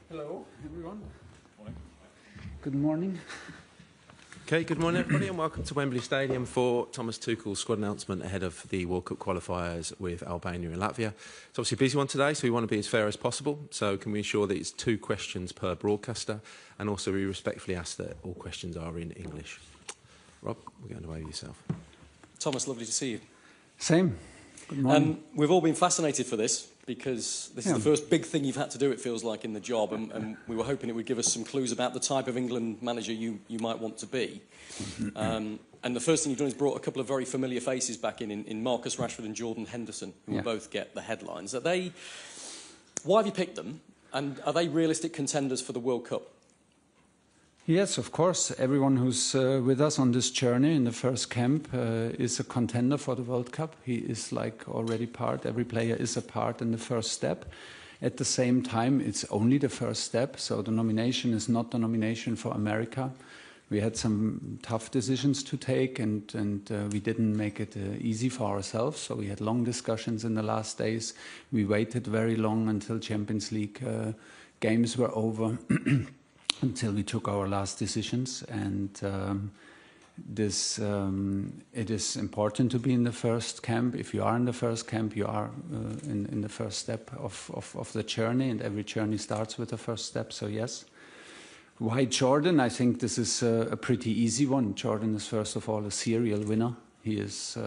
Hello, everyone. Morning. Good morning. Okay, good morning everybody and welcome to Wembley Stadium for Thomas Tuchel's squad announcement ahead of the World Cup qualifiers with Albania and Latvia. It's obviously a busy one today, so we want to be as fair as possible. So can we ensure that it's 2 questions per broadcaster, and also we respectfully ask that all questions are in English. Rob, we're going away with yourself. Thomas, lovely to see you. Same. Good morning. We've all been fascinated for this because this is the first big thing you've had to do, it feels like, in the job, and we were hoping it would give us some clues about the type of England manager you might want to be. And the first thing you've done is brought a couple of very familiar faces back in Marcus Rashford and Jordan Henderson, who will both get the headlines. Why have you picked them, and are they realistic contenders for the World Cup? Yes, of course. Everyone who's with us on this journey in the first camp is a contender for the World Cup. He is like already part. Every player is a part in the first step. At the same time, it's only the first step, so the nomination is not the nomination for America. We had some tough decisions to take, and we didn't make it easy for ourselves. So we had long discussions in the last days. We waited very long until Champions League games were over. Until we took our last decisions, and it is important to be in the first camp. If you are in the first camp, you are in the first step of the journey, and every journey starts with the first step, so yes. Why Jordan? I think this is a pretty easy one. Jordan is first of all a serial winner. He is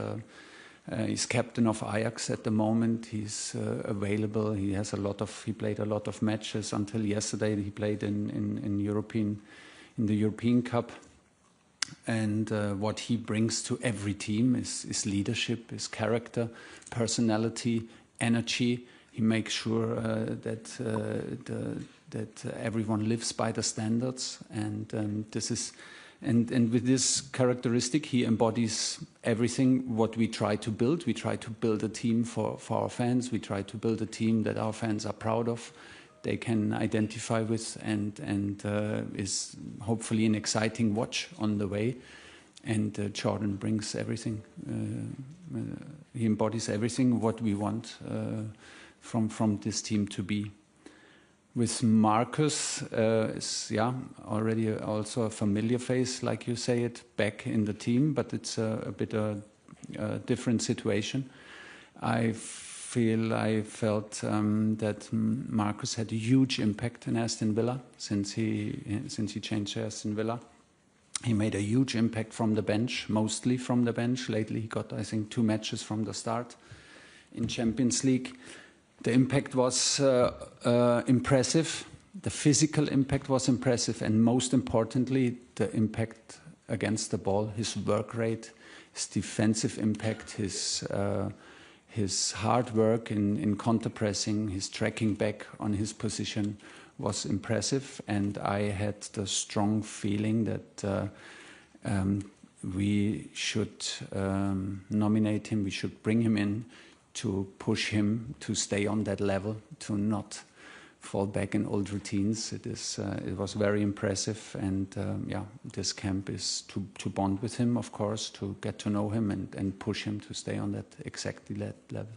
he's captain of Ajax at the moment. He's available. He played a lot of matches until yesterday. He played in the European Cup. And what he brings to every team is leadership, is character, personality, energy. He makes sure that everyone lives by the standards, and this is. And with this characteristic, he embodies everything what we try to build. We try to build a team for our fans. We try to build a team that our fans are proud of, they can identify with, and is hopefully an exciting watch on the way. And Jordan brings everything. He embodies everything what we want from this team to be. With Marcus, already also a familiar face, like you say it, back in the team, but it's a bit a different situation. I felt that Marcus had a huge impact in Aston Villa since he changed to Aston Villa. He made a huge impact from the bench, mostly from the bench. Lately he got, I think, 2 matches from the start in Champions League. The impact was impressive. The physical impact was impressive, and most importantly, the impact against the ball, his work rate, his defensive impact, his hard work in counter-pressing, his tracking back on his position was impressive. And I had the strong feeling that we should nominate him, we should bring him in, to push him to stay on that level, to not fall back in old routines. It was very impressive, and this camp is to bond with him, of course, to get to know him and push him to stay on that exactly that level.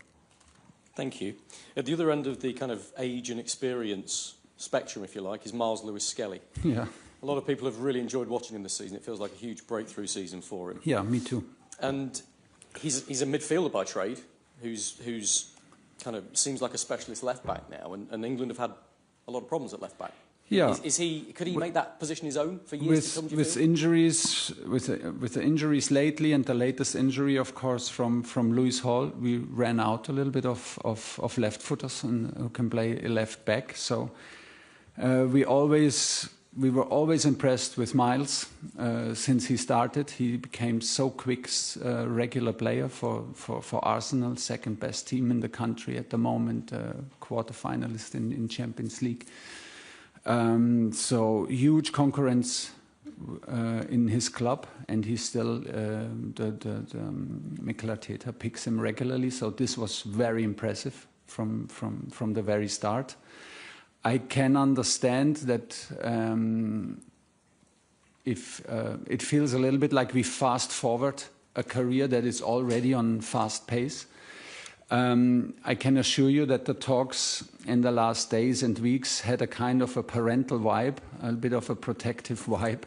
Thank you. At the other end of the kind of age and experience spectrum, if you like, is Miles Lewis-Skelly. Yeah. A lot of people have really enjoyed watching him this season. It feels like a huge breakthrough season for him. Yeah, me too. And he's a midfielder by trade, who's kind of seems like a specialist left back now, and England have had a lot of problems at left back. Yeah, could he make that position his own for years to come? With the injuries lately, and the latest injury, of course, from Lewis Hall, we ran out a little bit of left footers who can play a left back. So we were always impressed with Miles since he started. He became so quick, regular player for Arsenal, second best team in the country at the moment, quarter-finalist in Champions League. So huge concurrence in his club, and he's still Mikel Arteta picks him regularly. So this was very impressive from the very start. I can understand that if it feels a little bit like we fast forward a career that is already on fast pace. I can assure you that the talks in the last days and weeks had a kind of a parental vibe, a bit of a protective vibe,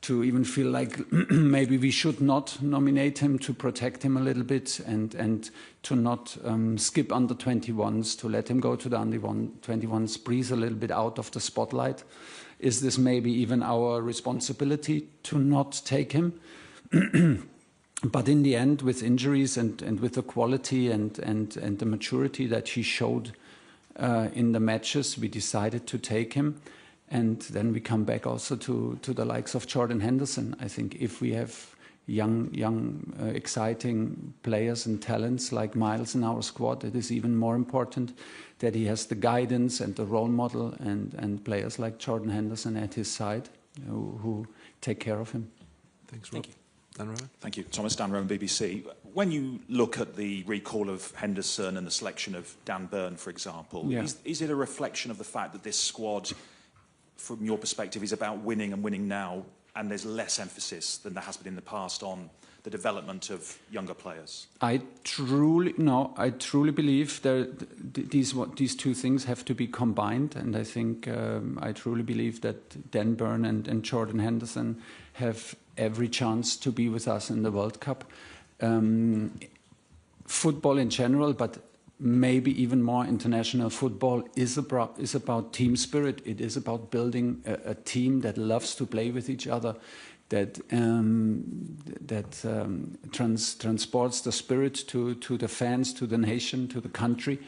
to even feel like maybe we should not nominate him, to protect him a little bit, and to not skip under 21s, to let him go to the under 21s, breathe a little bit out of the spotlight. Is this maybe even our responsibility to not take him? But in the end, with injuries and with the quality and the maturity that he showed in the matches, we decided to take him. And then we come back also to the likes of Jordan Henderson. I think if we have young, exciting players and talents like Miles in our squad, it is even more important that he has the guidance and the role model and players like Jordan Henderson at his side who take care of him. Thanks, Rob. Thank you. Dan Rowan? Thank you. Thomas, Dan Rowan, BBC. When you look at the recall of Henderson and the selection of Dan Burn, for example, is it a reflection of the fact that this squad, from your perspective, is about winning and winning now, and there's less emphasis than there has been in the past on the development of younger players? I truly believe that these two things have to be combined, and I think I truly believe that Dan Burn and Jordan Henderson have every chance to be with us in the World Cup. Football in general, but maybe even more international football, is about team spirit. It is about building a team that loves to play with each other, that transports the spirit to the fans, to the nation, to the country.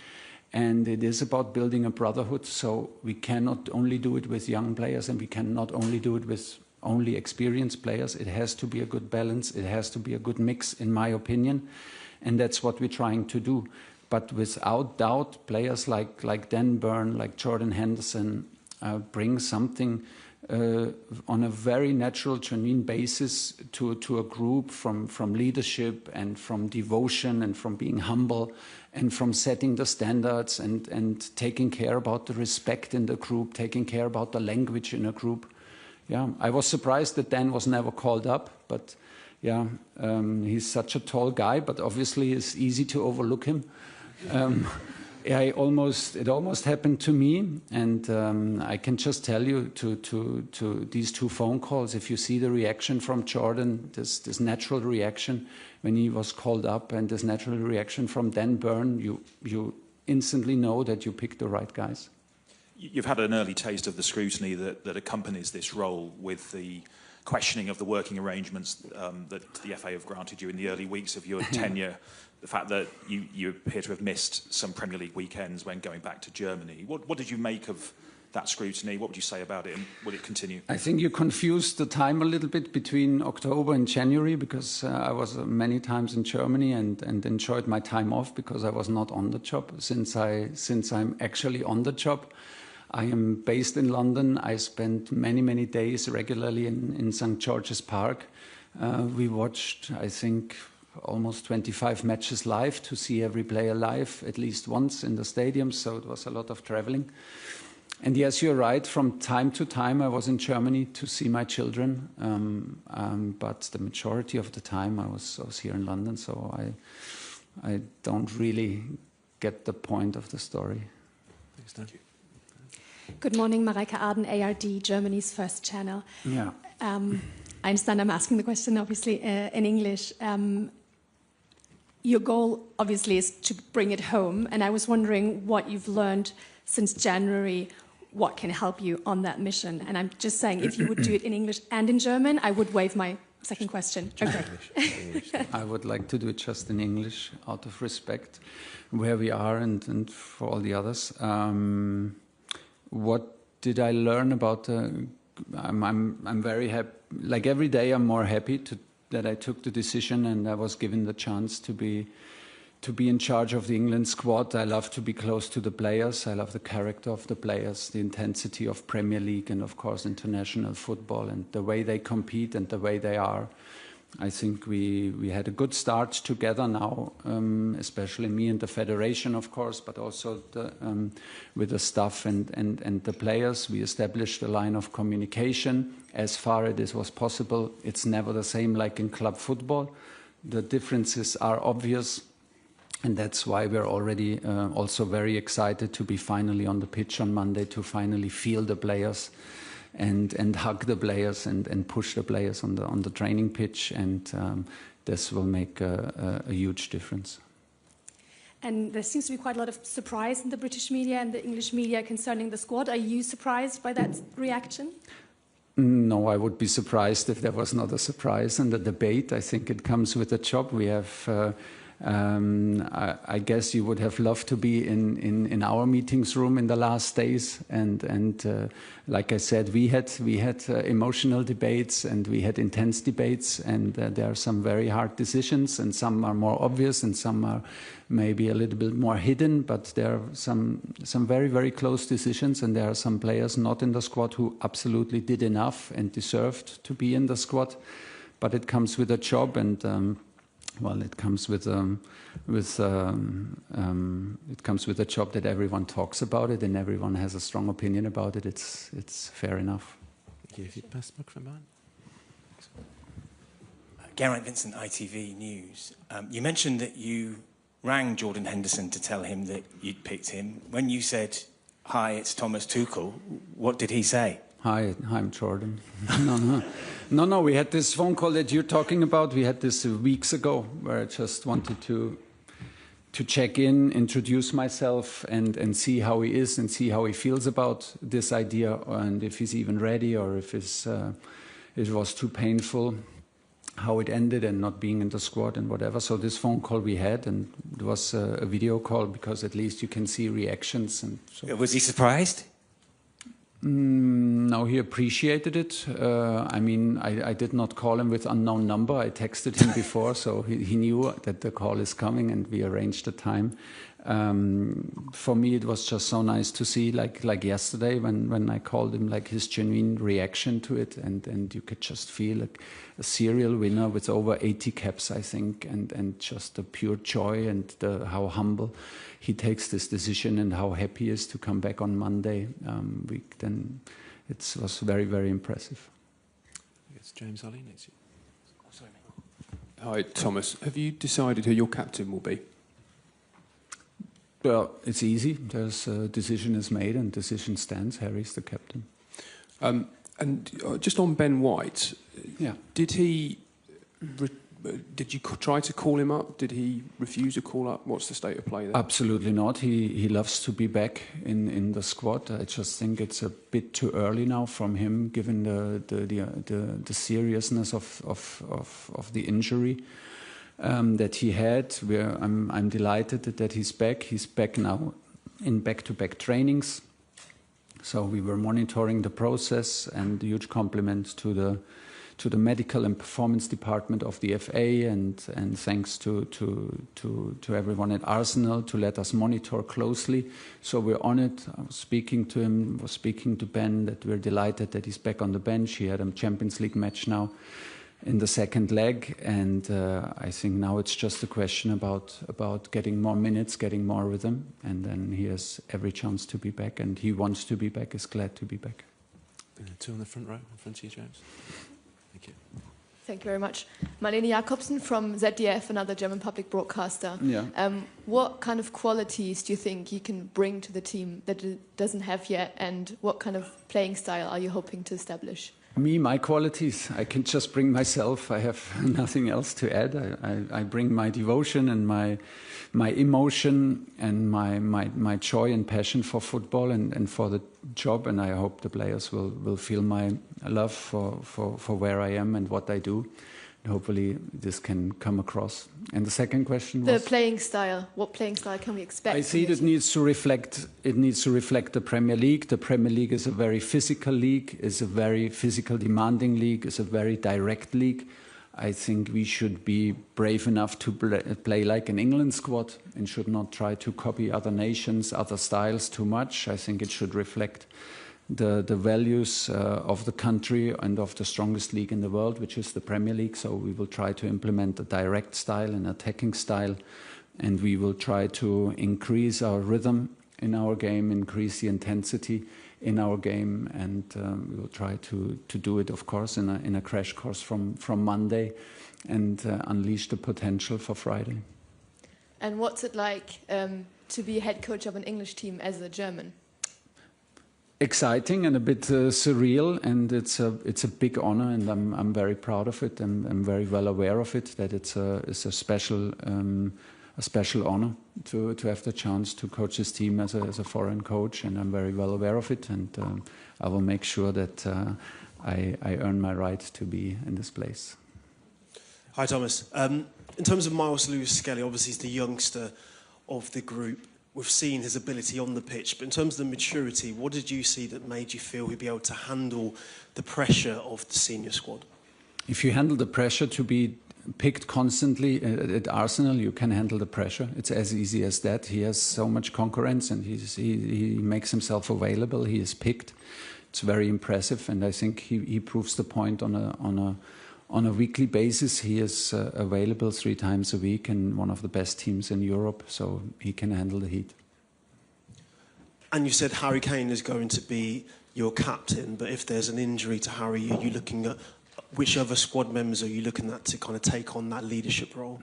And it is about building a brotherhood. So we cannot only do it with young players, and we cannot only do it with only experienced players. It has to be a good balance. It has to be a good mix, in my opinion. And that's what we're trying to do. But without doubt, players like Dan Burn, like Jordan Henderson, bring something on a very natural, genuine basis to a group, from leadership and from devotion and from being humble and from setting the standards and taking care about the respect in the group, taking care about the language in a group. Yeah, I was surprised that Dan was never called up, but yeah, he's such a tall guy, but obviously it's easy to overlook him. It almost happened to me, and I can just tell you to these two phone calls, if you see the reaction from Jordan, this natural reaction when he was called up, and this natural reaction from Dan Burn, you instantly know that you picked the right guys. You've had an early taste of the scrutiny that accompanies this role, with the questioning of the working arrangements that the FA have granted you in the early weeks of your tenure. The fact that you appear to have missed some Premier League weekends when going back to Germany. What did you make of that scrutiny? What would you say about it, and will it continue? I think you confused the time a little bit between October and January, because I was many times in Germany and enjoyed my time off because I was not on the job. Since I'm actually on the job, I am based in London. I spent many days regularly in St. George's Park. We watched, I think, almost 25 matches live, to see every player live at least once in the stadium, so it was a lot of traveling. And yes, you're right, from time to time I was in Germany to see my children, but the majority of the time I was here in London, so I don't really get the point of the story. Thank you. Good morning, Mareike Arden, ARD, Germany's first channel. Yeah. I understand I'm asking the question, obviously, in English. Your goal, obviously, is to bring it home, and I was wondering what you've learned since January, what can help you on that mission. And I'm just saying, if you would do it in English and in German, I would waive my second question. Okay. I would like to do it just in English, out of respect, where we are and for all the others. What did I learn about? I'm very happy. Like every day, I'm more happy that I took the decision and I was given the chance to be in charge of the England squad. I love to be close to the players. I love the character of the players, the intensity of Premier League and, of course, international football, and the way they compete and the way they are. I think we had a good start together now, especially me and the federation, of course, but also with the staff and the players. We established a line of communication as far as it was possible. It's never the same like in club football. The differences are obvious. And that's why we're already also very excited to be finally on the pitch on Monday, to finally feel the players and hug the players and push the players on the training pitch. And this will make a huge difference. And there seems to be quite a lot of surprise in the British media and the English media concerning the squad. Are you surprised by that reaction? No, I would be surprised if there was not a surprise and a debate. I think it comes with the job. We have, I guess you would have loved to be in our meetings room in the last days. And like I said, we had emotional debates and we had intense debates. And there are some very hard decisions, and some are more obvious and some are maybe a little bit more hidden. But there are some very, very close decisions, and there are some players not in the squad who absolutely did enough and deserved to be in the squad. But it comes with a job, and well, it comes with a job that everyone talks about it and everyone has a strong opinion about it. It's fair enough. Thank you. If you pass the microphone behind. Geraint Vincent, ITV News. You mentioned that you rang Jordan Henderson to tell him that you'd picked him. When you said, "Hi, it's Thomas Tuchel," what did he say? Hi, I'm Jordan. No, we had this phone call that you're talking about. We had this weeks ago, where I just wanted to check in, introduce myself, and see how he is and see how he feels about this idea, and if he's even ready, or if it was too painful, how it ended, and not being in the squad and whatever. So this phone call we had, and it was a video call, because at least you can see reactions. And so. Was he surprised? No, he appreciated it. I mean, I did not call him with unknown number. I texted him before, so he knew that the call is coming, and we arranged a time. For me, it was just so nice to see, like yesterday when I called him, like his genuine reaction to it, and you could just feel like a serial winner with over 80 caps, I think, and just the pure joy and how humble he takes this decision and how happy he is to come back on Monday. Then it was very, very impressive. It's James Ali next to you. Oh, sorry, mate. Hi, Thomas. Have you decided who your captain will be? Well, it's easy. There's a decision is made and decision stands. Harry's the captain. And just on Ben White, yeah. Did you try to call him up? Did he refuse to call up? What's the state of play there? Absolutely not. He loves to be back in the squad. I just think it's a bit too early now from him, given the seriousness of the injury that he had. I'm delighted that he's back. He's back now in back-to-back trainings. So we were monitoring the process, and a huge compliment to the medical and performance department of the FA, and thanks to everyone at Arsenal to let us monitor closely. So we're on it. I was speaking to him, was speaking to Ben, that we're delighted that he's back on the bench. He had a Champions League match now in the second leg, and I think now it's just a question about getting more minutes, getting more rhythm, and then he has every chance to be back, and he wants to be back, is glad to be back. Two on the front row, in front of you, James. Thank you. Thank you very much. Marlene Jacobsen from ZDF, another German public broadcaster. Yeah. What kind of qualities do you think you can bring to the team that it doesn't have yet, and what kind of playing style are you hoping to establish? My qualities, I can just bring myself. I have nothing else to add. I bring my devotion and my emotion and my joy and passion for football and for the job, and I hope the players will feel my love for where I am and what I do. And hopefully this can come across. And the second question was? The playing style. What playing style can we expect? I see it needs to reflect the Premier League. The Premier League is a very physical league, is a very physical demanding league, is a very direct league. I think we should be brave enough to play like an England squad and should not try to copy other nations, other styles too much. I think it should reflect the values of the country and of the strongest league in the world, which is the Premier League. So we will try to implement a direct style, an attacking style, and we will try to increase our rhythm in our game, increase the intensity in our game, and we will try to do it, of course, in a crash course from Monday, and unleash the potential for Friday. And what's it like to be head coach of an English team as a German? Exciting and a bit surreal, and it's a big honor, and I'm very proud of it, and I'm very well aware of it, that it's a special honor to have the chance to coach this team as a foreign coach, and I'm very well aware of it, and I will make sure that I earn my right to be in this place. Hi, Thomas. In terms of Miles Lewis-Skelly, obviously he's the youngster of the group. We've seen his ability on the pitch, but in terms of the maturity, what did you see that made you feel he'd be able to handle the pressure of the senior squad? If you handle the pressure to be picked constantly at Arsenal, you can handle the pressure. It's as easy as that. He has so much concurrence, and he makes himself available. He is picked. It's very impressive, and I think he proves the point on a weekly basis. He is available 3 times a week in one of the best teams in Europe, so he can handle the heat. And you said Harry Kane is going to be your captain, but if there's an injury to Harry, are you looking at which other squad members are you looking at to kind of take on that leadership role?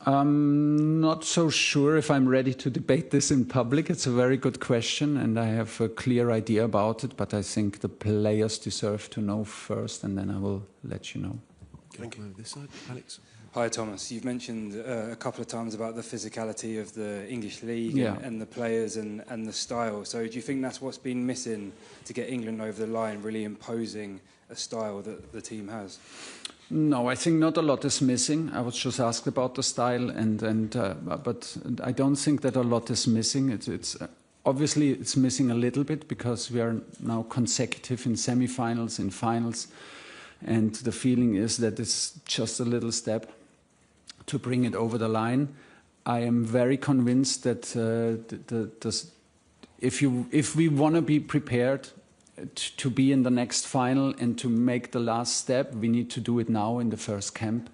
I'm not so sure if I'm ready to debate this in public. It's a very good question, and I have a clear idea about it, but I think the players deserve to know first, and then I will let you know. Thank you. This side, Alex. Hi, Thomas. You've mentioned a couple of times about the physicality of the English league and the players and the style. So do you think that's what's been missing to get England over the line, really imposing a style that the team has? No, I think not a lot is missing. I was just asked about the style, but I don't think that a lot is missing. It's obviously it's missing a little bit because we are now consecutive in semi-finals, in finals, and the feeling is that it's just a little step to bring it over the line. I am very convinced that if we want to be prepared to be in the next final and to make the last step, we need to do it now in the first camp.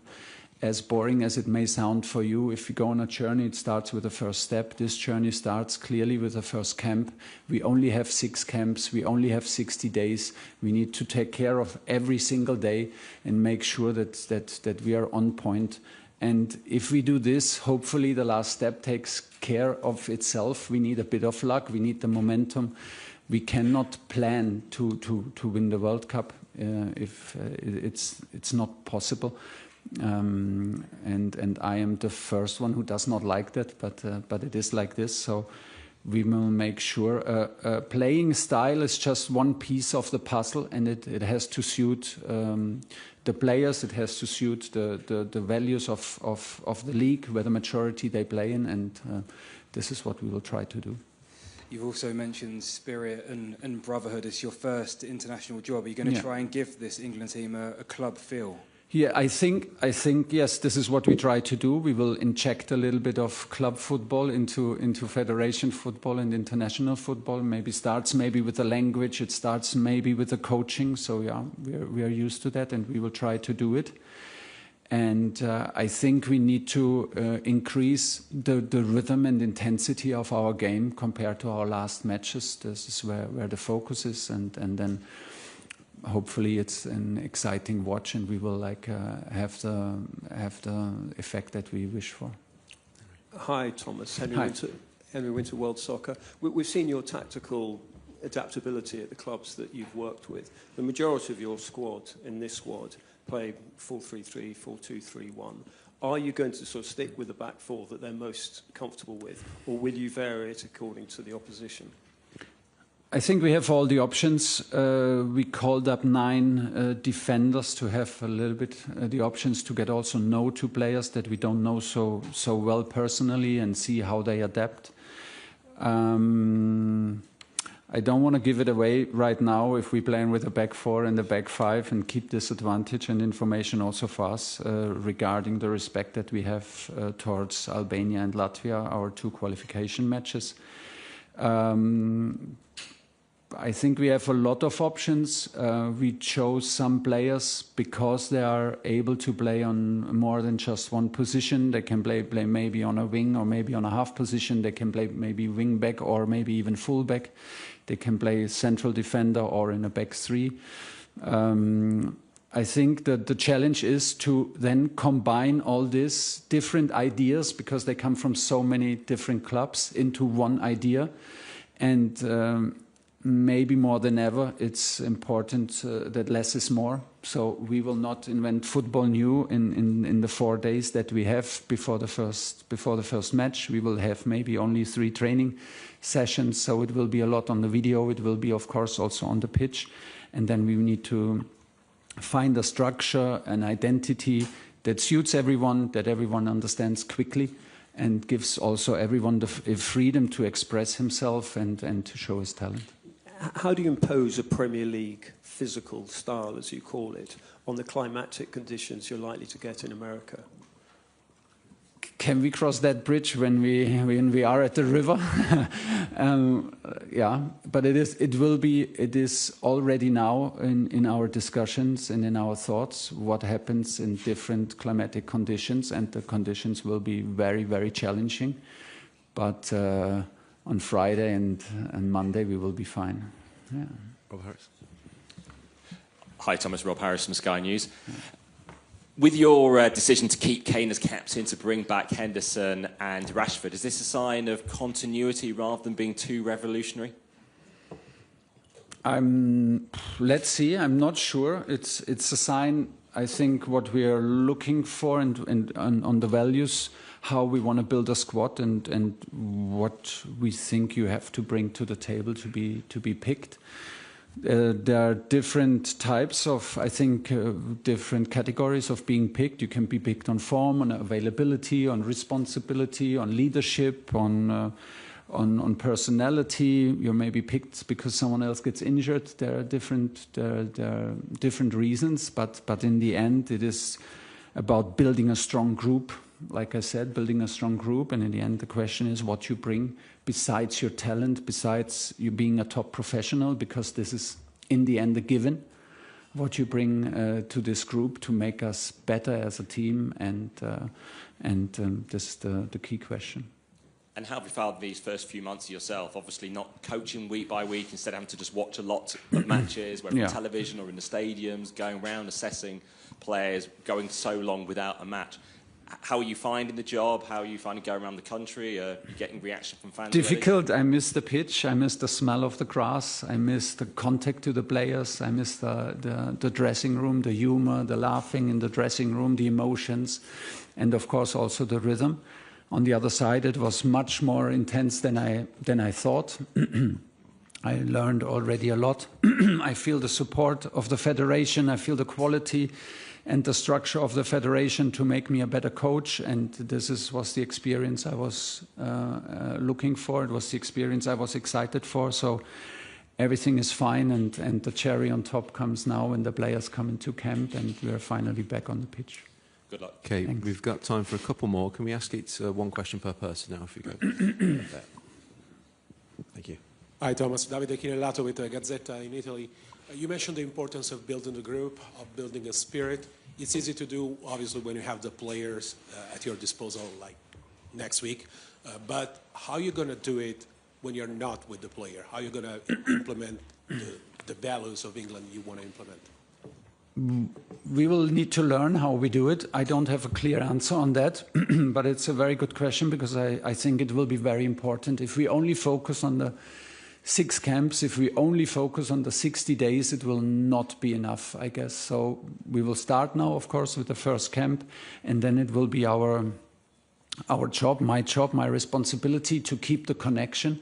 As boring as it may sound for you, if you go on a journey, it starts with the first step. This journey starts clearly with the first camp. We only have 6 camps. We only have 60 days. We need to take care of every single day and make sure that we are on point. And if we do this, hopefully the last step takes care of itself. We need a bit of luck. We need the momentum. We cannot plan to win the World Cup if it's not possible. And I am the first one who does not like that, but it is like this. So we will make sure. Playing style is just one piece of the puzzle, and it has to suit the players. It has to suit the values of the league, where the majority they play in, and this is what we will try to do. You've also mentioned spirit and brotherhood as your first international job. Are you going to try and give this England team a club feel? Yeah, I think yes, this is what we try to do. We will inject a little bit of club football into federation football and international football. Maybe starts with the language. It starts maybe with the coaching. So yeah, we are used to that, and we will try to do it. And I think we need to increase the rhythm and intensity of our game compared to our last matches. This is where the focus is, and then hopefully it's an exciting watch, and we will have the effect that we wish for. Hi, Thomas. Henry Winter, World Soccer. We've seen your tactical adaptability at the clubs that you've worked with. The majority of your squad in this squad play 4-3-3, 4-2-3-1. Are you going to sort of stick with the back four that they're most comfortable with, or will you vary it according to the opposition? I think we have all the options. We called up 9 defenders to have a little bit the options to get also know 2 players that we don't know so well personally and see how they adapt. I don't want to give it away right now if we play with a back 4 and a back 5 and keep this advantage and information also for us regarding the respect that we have towards Albania and Latvia, our 2 qualification matches. I think we have a lot of options. We chose some players because they are able to play on more than just one position. They can play maybe on a wing or maybe on a half position. They can play maybe wing back or maybe even full back. They can play central defender or in a back 3. I think that the challenge is to then combine all these different ideas, because they come from so many different clubs, into one idea. And maybe more than ever, it's important that less is more. So we will not invent football new in the 4 days that we have before the first match. We will have maybe only 3 training sessions. So it will be a lot on the video. It will be, of course, also on the pitch. And then we need to find a structure, an identity that suits everyone, that everyone understands quickly, and gives also everyone the freedom to express himself and to show his talent. How do you impose a Premier League physical style, as you call it, on the climatic conditions you're likely to get in America? Can we cross that bridge when we are at the river? Yeah, but it is already now in our discussions and in our thoughts what happens in different climatic conditions, and the conditions will be very, very challenging. But on Friday and Monday we will be fine. Yeah. Rob Harris. Hi, Thomas. Rob Harris from Sky News. With your decision to keep Kane as captain, to bring back Henderson and Rashford, is this a sign of continuity rather than being too revolutionary? Let's see. I'm not sure. It's a sign. I think what we are looking for and on the values, how we want to build a squad, and what we think you have to bring to the table to be picked. There are different types of, I think, different categories of being picked. You can be picked on form, on availability, on responsibility, on leadership, on personality. You may be picked because someone else gets injured. There are different reasons, but in the end, it is about building a strong group. Like I said, building a strong group, and in the end, the question is what you bring besides your talent, besides you being a top professional, because this is in the end a given. What you bring to this group to make us better as a team, and this is the key question. And how have you found these first few months of yourself? Obviously not coaching week by week, instead having to just watch a lot of matches, whether on television or in the stadiums, going around assessing players, going so long without a match. How are you finding the job? How are you finding going around the country? Are you getting reaction from fans? Difficult. I miss the pitch. I miss the smell of the grass. I miss the contact to the players. I miss the dressing room, the humor, the laughing in the dressing room, the emotions, and of course also the rhythm. On the other side, it was much more intense than I thought. I learned already a lot. I feel the support of the federation. I feel the quality and the structure of the federation to make me a better coach. And this was the experience I was looking for. It was the experience I was excited for. So everything is fine. And the cherry on top comes now when the players come into camp and we're finally back on the pitch. Good luck. Okay, thanks. We've got time for a couple more. Can we ask it one question per person now, if you go? Thank you. Hi, Thomas. Davide Chinellato with Gazzetta in Italy. You mentioned the importance of building the group, of building a spirit. It's easy to do, obviously, when you have the players at your disposal, like next week. But how are you going to do it when you're not with the player? How are you going to implement the values of England you want to implement? We will need to learn how we do it. I don't have a clear answer on that, but it's a very good question, because I think it will be very important. If we only focus on the 6 camps, if we only focus on the 60 days, it will not be enough, I guess. So we will start now, of course, with the first camp, and then it will be our job, my responsibility to keep the connection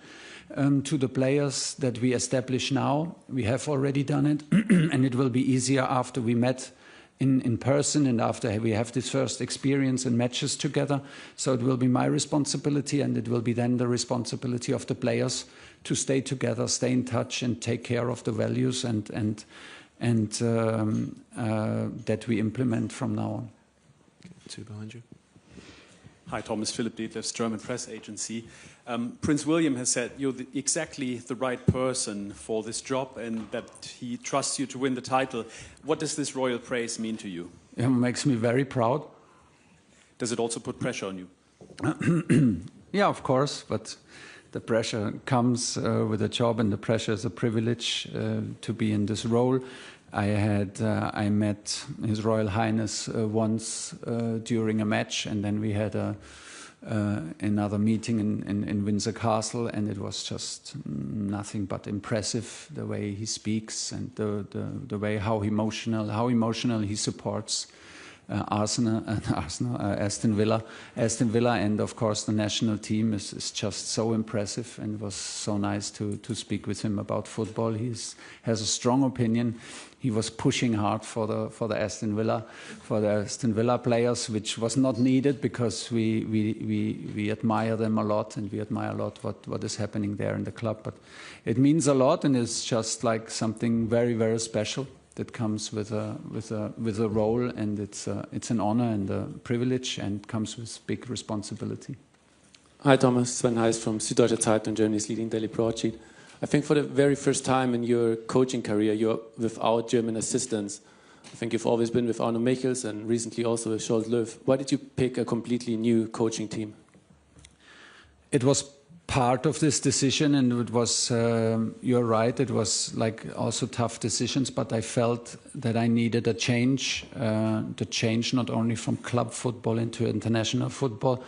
to the players that we establish now. We have already done it, and it will be easier after we met in person and after we have this first experience and matches together. So it will be my responsibility, and it will be then the responsibility of the players to stay together, stay in touch, and take care of the values and that we implement from now on. Two behind you. Hi, Thomas. Philip Dietlefs, German press agency. Prince William has said you're exactly the right person for this job, and that he trusts you to win the title. What does this royal praise mean to you? It makes me very proud. Does it also put pressure on you? Yeah, of course, but the pressure comes with a job, and the pressure is a privilege to be in this role. I met His Royal Highness once during a match, and then we had another meeting in Windsor Castle, and it was just nothing but impressive, the way he speaks and the way how emotional he supports Aston Villa, and of course the national team is just so impressive, and it was so nice to speak with him about football. He has a strong opinion. He was pushing hard for the Aston Villa players, which was not needed, because we admire them a lot, and we admire a lot what is happening there in the club. But it means a lot, and it's just like something very, very special that comes with a role, and it's an honor and a privilege, and comes with big responsibility. Hi Thomas, Sven Heiss from Süddeutsche Zeitung, Germany's leading daily broadsheet. I think for the very first time in your coaching career, you're without German assistants. I think you've always been with Arno Michels and recently also with Scholz Löw. Why did you pick a completely new coaching team? It was part of this decision, and it was, you're right, it was like also tough decisions, but I felt that I needed a change, the change not only from club football into international football,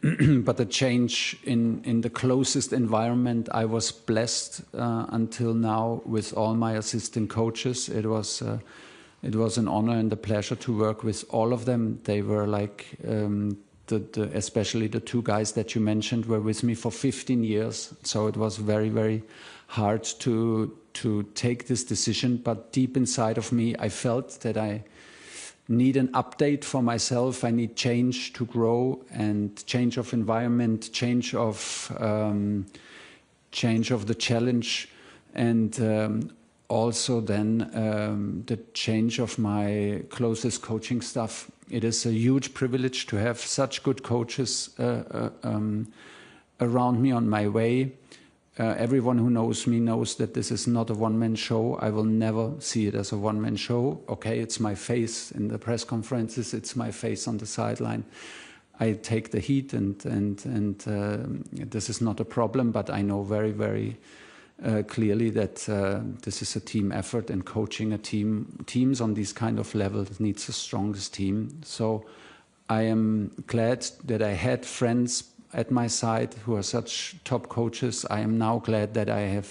but a change in the closest environment. I was blessed until now with all my assistant coaches. It was an honor and a pleasure to work with all of them. They were like, especially the two guys that you mentioned were with me for 15 years. So it was very, very hard to take this decision. But deep inside of me, I felt that I need an update for myself. I need change to grow, and change of environment, change of the challenge, and also then the change of my closest coaching staff. It is a huge privilege to have such good coaches around me on my way. Everyone who knows me knows that this is not a one-man show. I will never see it as a one-man show. Okay, it's my face in the press conferences, it's my face on the sideline. I take the heat, and this is not a problem, but I know very, very clearly that this is a team effort, and coaching teams on these kind of levels needs the strongest team. So I am glad that I had friends at my side who are such top coaches. I am now glad that I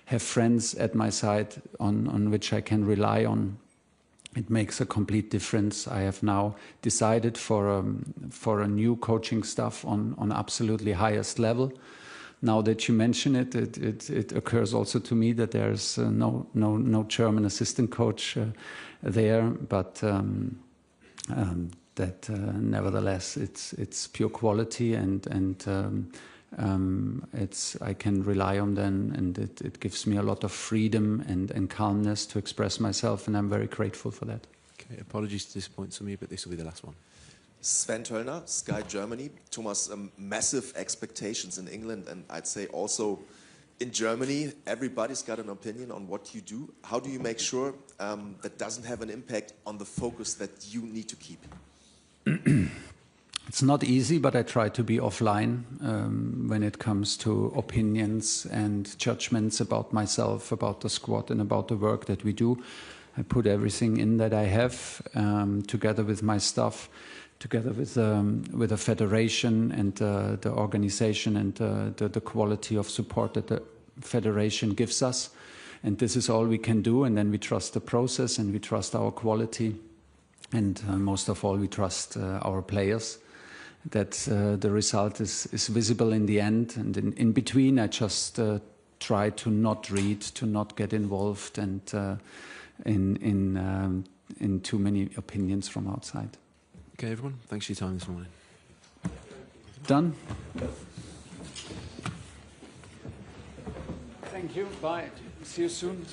have friends at my side on which I can rely on. It makes a complete difference. I have now decided for a new coaching staff on absolutely highest level. Now that you mention it, it occurs also to me that there's no German assistant coach there, but that nevertheless it's pure quality, and I can rely on them, and it gives me a lot of freedom and calmness to express myself, and I'm very grateful for that. Okay, apologies to disappoint me, but this will be the last one. Sven Töllner, Sky Germany. Thomas, massive expectations in England, and I'd say also in Germany. Everybody's got an opinion on what you do. How do you make sure that doesn't have an impact on the focus that you need to keep? It's not easy, but I try to be offline when it comes to opinions and judgments about myself, about the squad, and about the work that we do. I put everything in that I have, together with my staff, together with the federation and the organization, and the quality of support that the federation gives us. And this is all we can do, and then we trust the process, and we trust our quality, and most of all we trust our players, that the result is visible in the end. And in between I just try to not read, to not get involved, and in too many opinions from outside. Okay, everyone, thanks for your time this morning. Done? Thank you. Bye. See you soon.